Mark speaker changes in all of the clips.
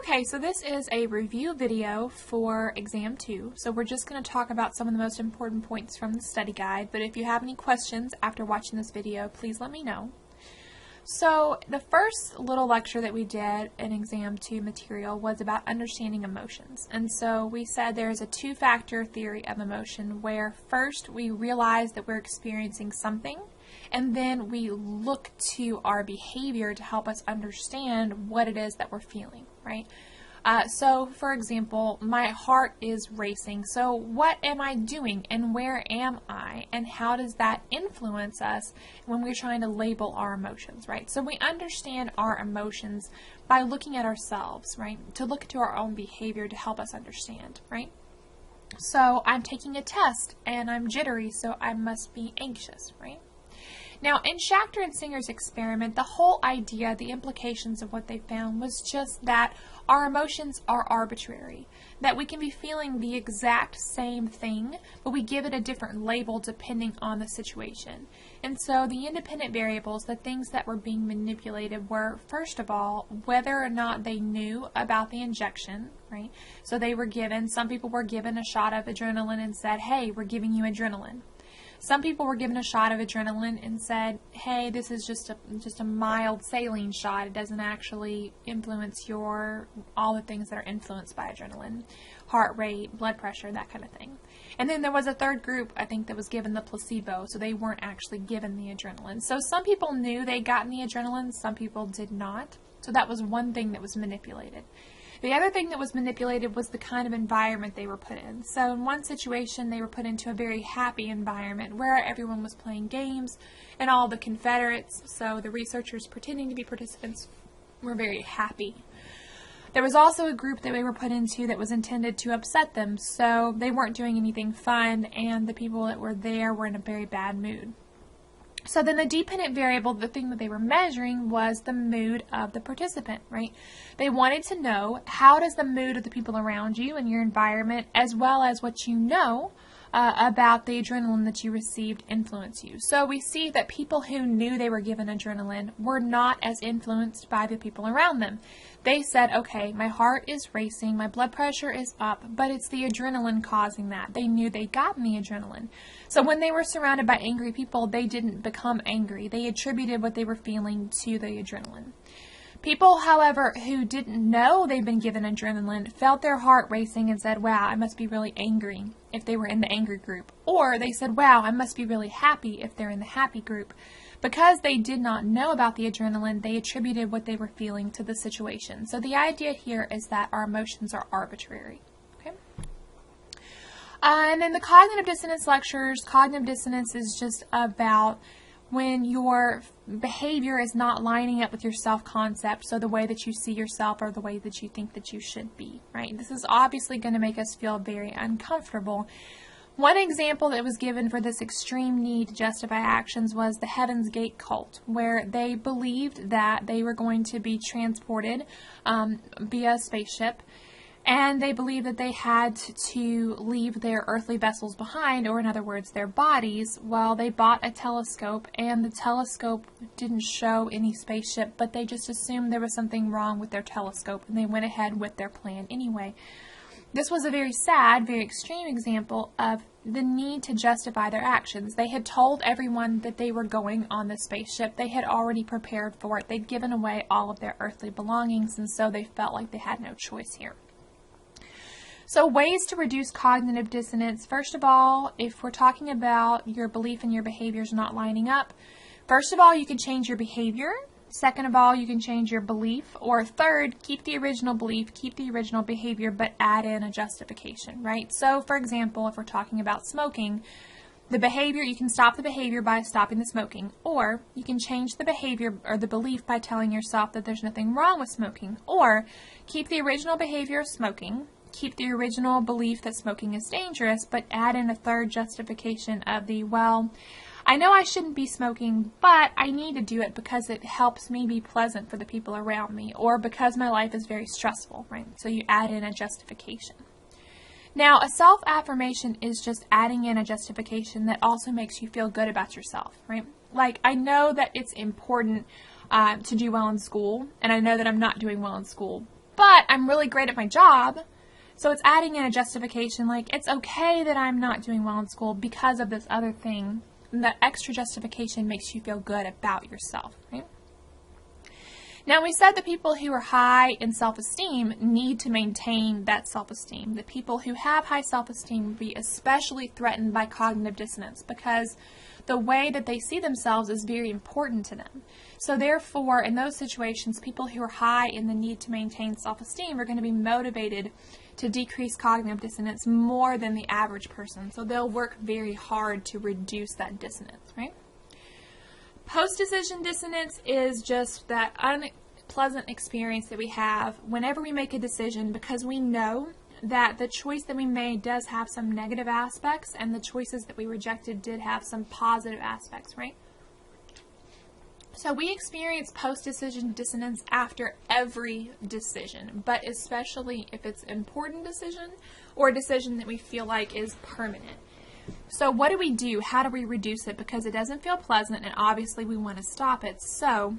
Speaker 1: Okay, so this is a review video for Exam 2. So we're just going to talk about some of the most important points from the study guide, but if you have any questions after watching this video, please let me know. So the first little lecture that we did in Exam 2 material was about understanding emotions. And so we said there is a two-factor theory of emotion where first we realize that we're experiencing something, and then we look to our behavior to help us understand what it is that we're feeling, right? So, for example, my heart is racing. So what am I doing and where am I? And how does that influence us when we're trying to label our emotions, right? So we understand our emotions by looking at ourselves, right? To look to our own behavior to help us understand, right? So I'm taking a test and I'm jittery, so I must be anxious, right? Now, in Schachter and Singer's experiment, the whole idea, the implications of what they found was just that our emotions are arbitrary, that we can be feeling the exact same thing, but we give it a different label depending on the situation. And so the independent variables, the things that were being manipulated were, first of all, whether or not they knew about the injection, right? So they were given, some people were given a shot of adrenaline and said, hey, we're giving you adrenaline. Some people were given a shot of adrenaline and said, hey, this is just a mild saline shot. It doesn't actually influence all the things that are influenced by adrenaline, heart rate, blood pressure, that kind of thing. And then there was a third group, I think, that was given the placebo, so they weren't actually given the adrenaline. So some people knew they'd gotten the adrenaline, some people did not. So that was one thing that was manipulated. The other thing that was manipulated was the kind of environment they were put in. So in one situation, they were put into a very happy environment where everyone was playing games and all the Confederates, so the researchers pretending to be participants, were very happy. There was also a group that they were put into that was intended to upset them, so they weren't doing anything fun, and the people that were there were in a very bad mood. So then the dependent variable, the thing that they were measuring, was the mood of the participant, right? They wanted to know, how does the mood of the people around you and your environment, as well as what you know about the adrenaline that you received, influence you. So we see that people who knew they were given adrenaline were not as influenced by the people around them. They said, okay, my heart is racing, my blood pressure is up, but it's the adrenaline causing that. They knew they'd gotten the adrenaline. So when they were surrounded by angry people, they didn't become angry. They attributed what they were feeling to the adrenaline. People, however, who didn't know they'd been given adrenaline felt their heart racing and said, wow, I must be really angry if they were in the angry group. Or they said, wow, I must be really happy if they're in the happy group. Because they did not know about the adrenaline, they attributed what they were feeling to the situation. So the idea here is that our emotions are arbitrary. Okay? And then the cognitive dissonance lectures, cognitive dissonance is just about when your behavior is not lining up with your self-concept, so the way that you see yourself or the way that you think that you should be, right? This is obviously going to make us feel very uncomfortable. One example that was given for this extreme need to justify actions was the Heaven's Gate cult, where they believed that they were going to be transported via spaceship, and they believed that they had to leave their earthly vessels behind, or in other words, their bodies. Well, they bought a telescope, and the telescope didn't show any spaceship, but they just assumed there was something wrong with their telescope, and they went ahead with their plan anyway. This was a very sad, very extreme example of the need to justify their actions. They had told everyone that they were going on the spaceship. They had already prepared for it. They'd given away all of their earthly belongings, and so they felt like they had no choice here. So ways to reduce cognitive dissonance. First of all, if we're talking about your belief and your behaviors not lining up, first of all, you can change your behavior. Second of all, you can change your belief. Or third, keep the original belief, keep the original behavior, but add in a justification, right? So, for example, if we're talking about smoking, the behavior, you can stop the behavior by stopping the smoking, or you can change the behavior or the belief by telling yourself that there's nothing wrong with smoking, or keep the original behavior of smoking, keep the original belief that smoking is dangerous, but add in a third justification of the, well, I know I shouldn't be smoking, but I need to do it because it helps me be pleasant for the people around me, or because my life is very stressful, right? So you add in a justification. Now, a self-affirmation is just adding in a justification that also makes you feel good about yourself, right? Like, I know that it's important to do well in school, and I know that I'm not doing well in school, but I'm really great at my job. So it's adding in a justification, like, it's okay that I'm not doing well in school because of this other thing. And that extra justification makes you feel good about yourself, right? Now, we said the people who are high in self-esteem need to maintain that self-esteem. The people who have high self-esteem will be especially threatened by cognitive dissonance because the way that they see themselves is very important to them. So therefore, in those situations, people who are high in the need to maintain self-esteem are going to be motivated to decrease cognitive dissonance more than the average person. So they'll work very hard to reduce that dissonance, right? Post-decision dissonance is just that unpleasant experience that we have whenever we make a decision because we know that the choice that we made does have some negative aspects and the choices that we rejected did have some positive aspects, right? So we experience post-decision dissonance after every decision, but especially if it's an important decision or a decision that we feel like is permanent. So what do we do? How do we reduce it? Because it doesn't feel pleasant and obviously we want to stop it. So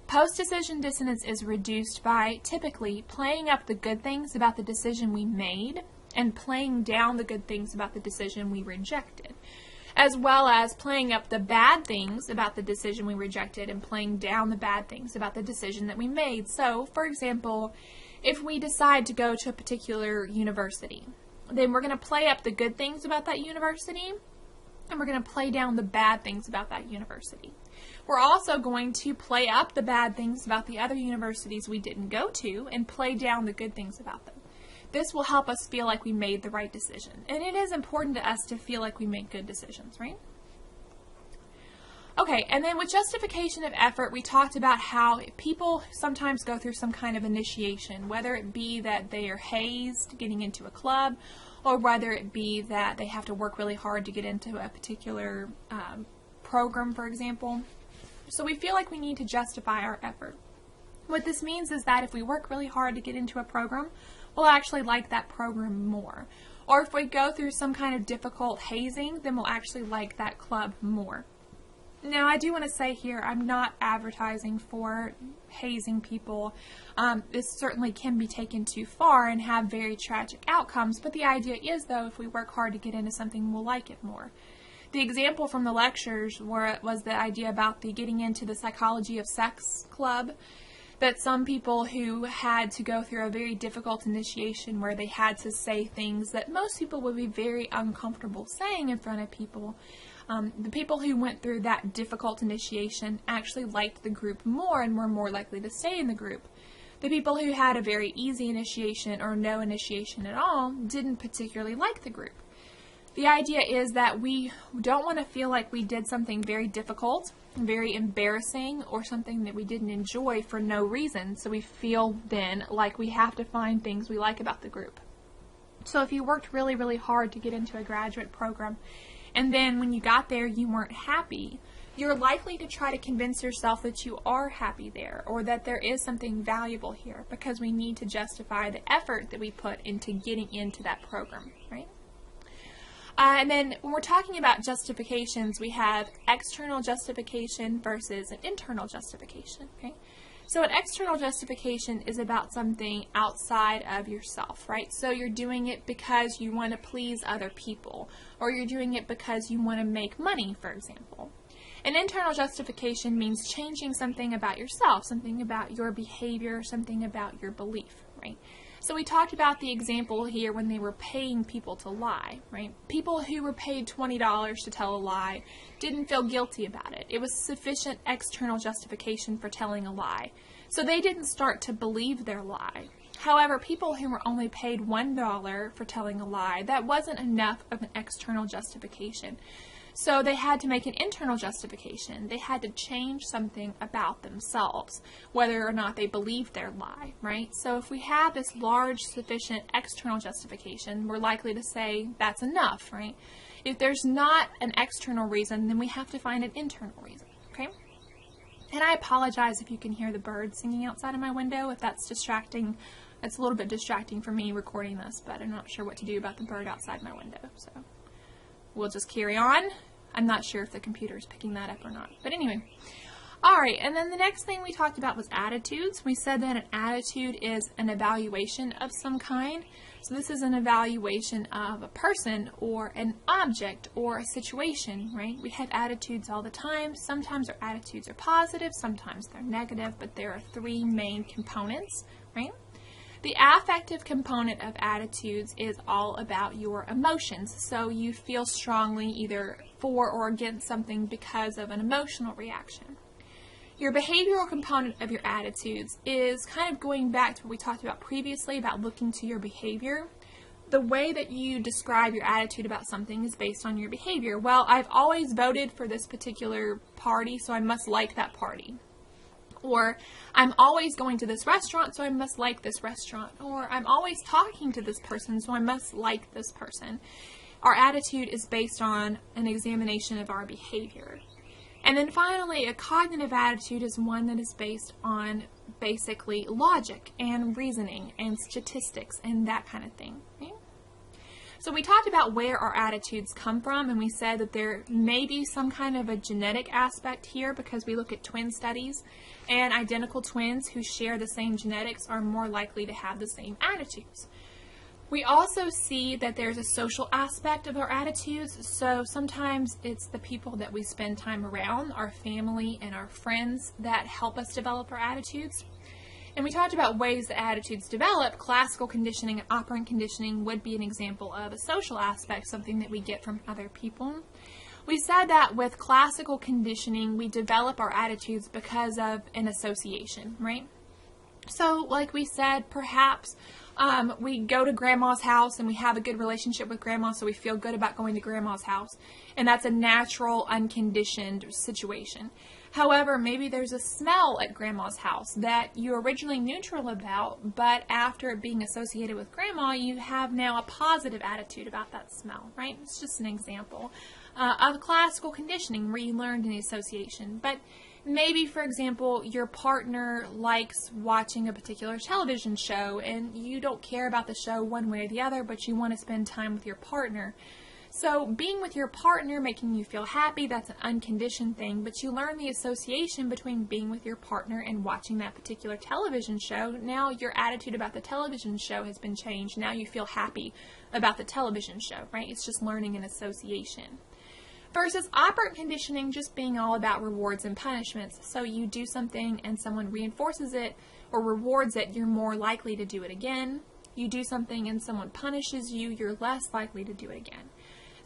Speaker 1: post-decision dissonance is reduced by typically playing up the good things about the decision we made and playing down the good things about the decision we rejected, as well as playing up the bad things about the decision we rejected and playing down the bad things about the decision that we made. So, for example, if we decide to go to a particular university, then we're going to play up the good things about that university and we're going to play down the bad things about that university. We're also going to play up the bad things about the other universities we didn't go to and play down the good things about them. This will help us feel like we made the right decision. And it is important to us to feel like we make good decisions, right? Okay, and then with justification of effort, we talked about how people sometimes go through some kind of initiation, whether it be that they are hazed getting into a club, or whether it be that they have to work really hard to get into a particular program, for example. So we feel like we need to justify our effort. What this means is that if we work really hard to get into a program, we'll actually like that program more. Or if we go through some kind of difficult hazing, then we'll actually like that club more. Now, I do want to say here, I'm not advertising for hazing people. This certainly can be taken too far and have very tragic outcomes, but the idea is, though, if we work hard to get into something, we'll like it more. The example from the lectures was the idea about the getting into the psychology of sex club, that some people who had to go through a very difficult initiation where they had to say things that most people would be very uncomfortable saying in front of people, the people who went through that difficult initiation actually liked the group more and were more likely to stay in the group. The people who had a very easy initiation or no initiation at all didn't particularly like the group. The idea is that we don't want to feel like we did something very difficult, very embarrassing, or something that we didn't enjoy for no reason, so we feel then like we have to find things we like about the group. So if you worked really, really hard to get into a graduate program, and then when you got there you weren't happy, you're likely to try to convince yourself that you are happy there, or that there is something valuable here, because we need to justify the effort that we put into getting into that program, right? And then when we're talking about justifications, we have external justification versus an internal justification, okay? So an external justification is about something outside of yourself, right? So you're doing it because you want to please other people, or you're doing it because you want to make money, for example. An internal justification means changing something about yourself, something about your behavior, something about your belief, right? So we talked about the example here when they were paying people to lie, right? People who were paid $20 to tell a lie didn't feel guilty about it. It was sufficient external justification for telling a lie. So they didn't start to believe their lie. However, people who were only paid $1 for telling a lie, that wasn't enough of an external justification. So they had to make an internal justification. They had to change something about themselves, whether or not they believed their lie, right? So if we have this large, sufficient external justification, we're likely to say that's enough, right? If there's not an external reason, then we have to find an internal reason, okay? And I apologize if you can hear the birds singing outside of my window. If that's distracting, it's a little bit distracting for me recording this, but I'm not sure what to do about the bird outside my window, so we'll just carry on. I'm not sure if the computer is picking that up or not. But anyway, Alright, and then the next thing we talked about was attitudes. We said that an attitude is an evaluation of some kind. So this is an evaluation of a person or an object or a situation, right? We have attitudes all the time. Sometimes our attitudes are positive, sometimes they're negative, but there are three main components, right? The affective component of attitudes is all about your emotions. So you feel strongly either for or against something because of an emotional reaction. Your behavioral component of your attitudes is kind of going back to what we talked about previously about looking to your behavior. The way that you describe your attitude about something is based on your behavior. Well, I've always voted for this particular party, so I must like that party. Or, I'm always going to this restaurant, so I must like this restaurant. Or, I'm always talking to this person, so I must like this person. Our attitude is based on an examination of our behavior. And then finally, a cognitive attitude is one that is based on basically logic and reasoning and statistics and that kind of thing. Okay? So we talked about where our attitudes come from, and we said that there may be some kind of a genetic aspect here because we look at twin studies, and identical twins who share the same genetics are more likely to have the same attitudes. We also see that there's a social aspect of our attitudes, so sometimes it's the people that we spend time around, our family and our friends, that help us develop our attitudes. And we talked about ways that attitudes develop. Classical conditioning and operant conditioning would be an example of a social aspect, something that we get from other people. We said that with classical conditioning, we develop our attitudes because of an association, right? So, like we said, perhaps we go to grandma's house and we have a good relationship with grandma, so we feel good about going to grandma's house. And that's a natural, unconditioned situation. However, maybe there's a smell at grandma's house that you're originally neutral about, but after being associated with grandma, you have now a positive attitude about that smell, right? It's just an example of classical conditioning where you learned in the association. But maybe, for example, your partner likes watching a particular television show and you don't care about the show one way or the other, but you want to spend time with your partner. So being with your partner, making you feel happy, that's an unconditioned thing, but you learn the association between being with your partner and watching that particular television show. Now your attitude about the television show has been changed. Now you feel happy about the television show, right? It's just learning an association. Versus operant conditioning just being all about rewards and punishments. So you do something and someone reinforces it or rewards it, you're more likely to do it again. You do something and someone punishes you, you're less likely to do it again.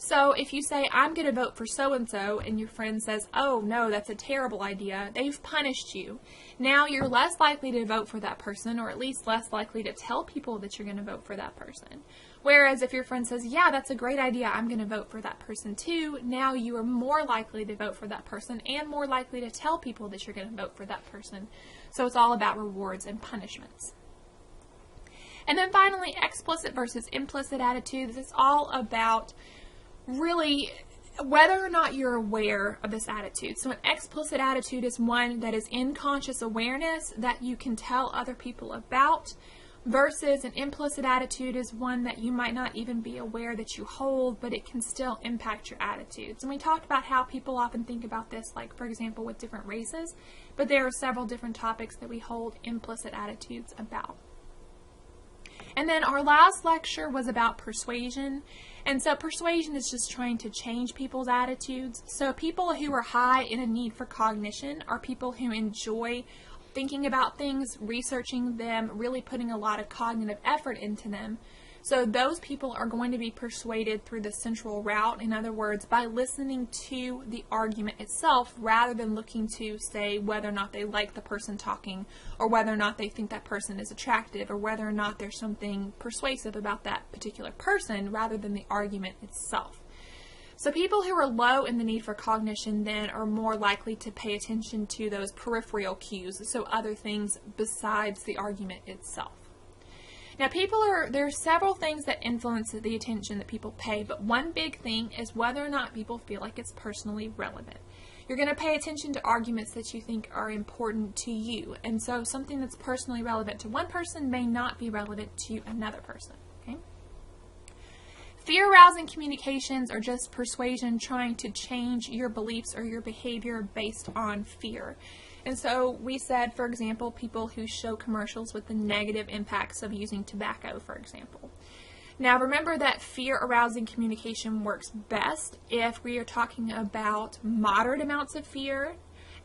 Speaker 1: So if you say, I'm going to vote for so-and-so, and your friend says, oh, no, that's a terrible idea, they've punished you. Now you're less likely to vote for that person, or at least less likely to tell people that you're going to vote for that person. Whereas if your friend says, yeah, that's a great idea, I'm going to vote for that person too, now you are more likely to vote for that person and more likely to tell people that you're going to vote for that person. So it's all about rewards and punishments. And then finally, explicit versus implicit attitudes. It's all about really whether or not you're aware of this attitude. So an explicit attitude is one that is in conscious awareness that you can tell other people about, versus an implicit attitude is one that you might not even be aware that you hold, but it can still impact your attitudes. And we talked about how people often think about this, like for example with different races, but there are several different topics that we hold implicit attitudes about. And then our last lecture was about persuasion. And so persuasion is just trying to change people's attitudes. So people who are high in a need for cognition are people who enjoy thinking about things, researching them, really putting a lot of cognitive effort into them. So those people are going to be persuaded through the central route. In other words, by listening to the argument itself rather than looking to say whether or not they like the person talking or whether or not they think that person is attractive or whether or not there's something persuasive about that particular person rather than the argument itself. So people who are low in the need for cognition then are more likely to pay attention to those peripheral cues, so other things besides the argument itself. Now there are several things that influence the attention that people pay, but one big thing is whether or not people feel like it's personally relevant. You're going to pay attention to arguments that you think are important to you, and so something that's personally relevant to one person may not be relevant to another person. Okay? Fear-arousing communications are just persuasion trying to change your beliefs or your behavior based on fear. And so we said, for example, people who show commercials with the negative impacts of using tobacco, for example. Now remember that fear-arousing communication works best if we are talking about moderate amounts of fear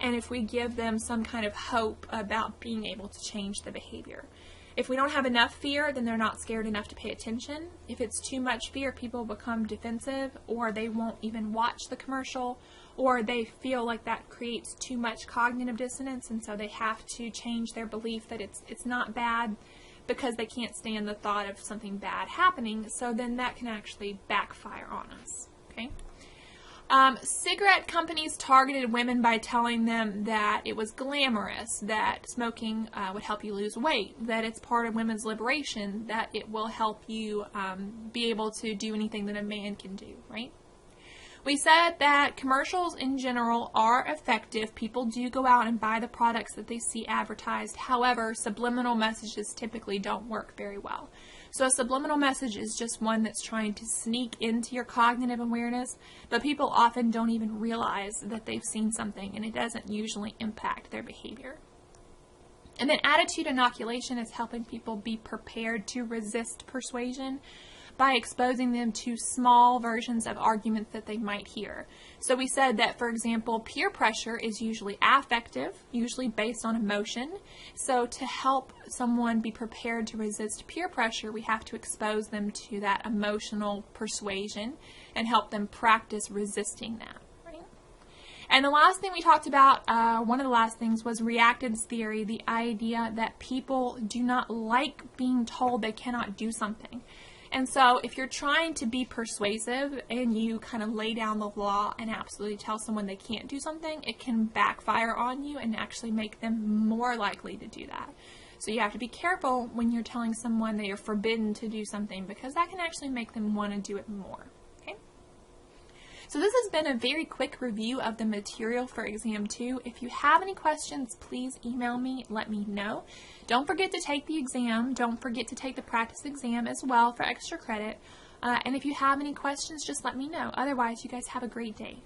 Speaker 1: and if we give them some kind of hope about being able to change the behavior. If we don't have enough fear, then they're not scared enough to pay attention. If it's too much fear, people become defensive, or they won't even watch the commercial, or they feel like that creates too much cognitive dissonance, and so they have to change their belief that it's not bad because they can't stand the thought of something bad happening, so then that can actually backfire on us. Okay? Cigarette companies targeted women by telling them that it was glamorous, that smoking would help you lose weight, that it's part of women's liberation, that it will help you be able to do anything that a man can do, right? We said that commercials in general are effective. People do go out and buy the products that they see advertised. However, subliminal messages typically don't work very well. So a subliminal message is just one that's trying to sneak into your cognitive awareness, but people often don't even realize that they've seen something, and it doesn't usually impact their behavior. And then attitude inoculation is helping people be prepared to resist persuasion by exposing them to small versions of arguments that they might hear. So we said that, for example, peer pressure is usually affective, usually based on emotion. So to help someone be prepared to resist peer pressure, we have to expose them to that emotional persuasion and help them practice resisting that. And the last thing we talked about, one of the last things, was reactance theory, the idea that people do not like being told they cannot do something. And so if you're trying to be persuasive and you kind of lay down the law and absolutely tell someone they can't do something, it can backfire on you and actually make them more likely to do that. So you have to be careful when you're telling someone they are forbidden to do something, because that can actually make them want to do it more. Okay? So this has been a very quick review of the material for Exam 2. If you have any questions, please email me, let me know. Don't forget to take the exam. Don't forget to take the practice exam as well for extra credit. And if you have any questions, just let me know. Otherwise, you guys have a great day.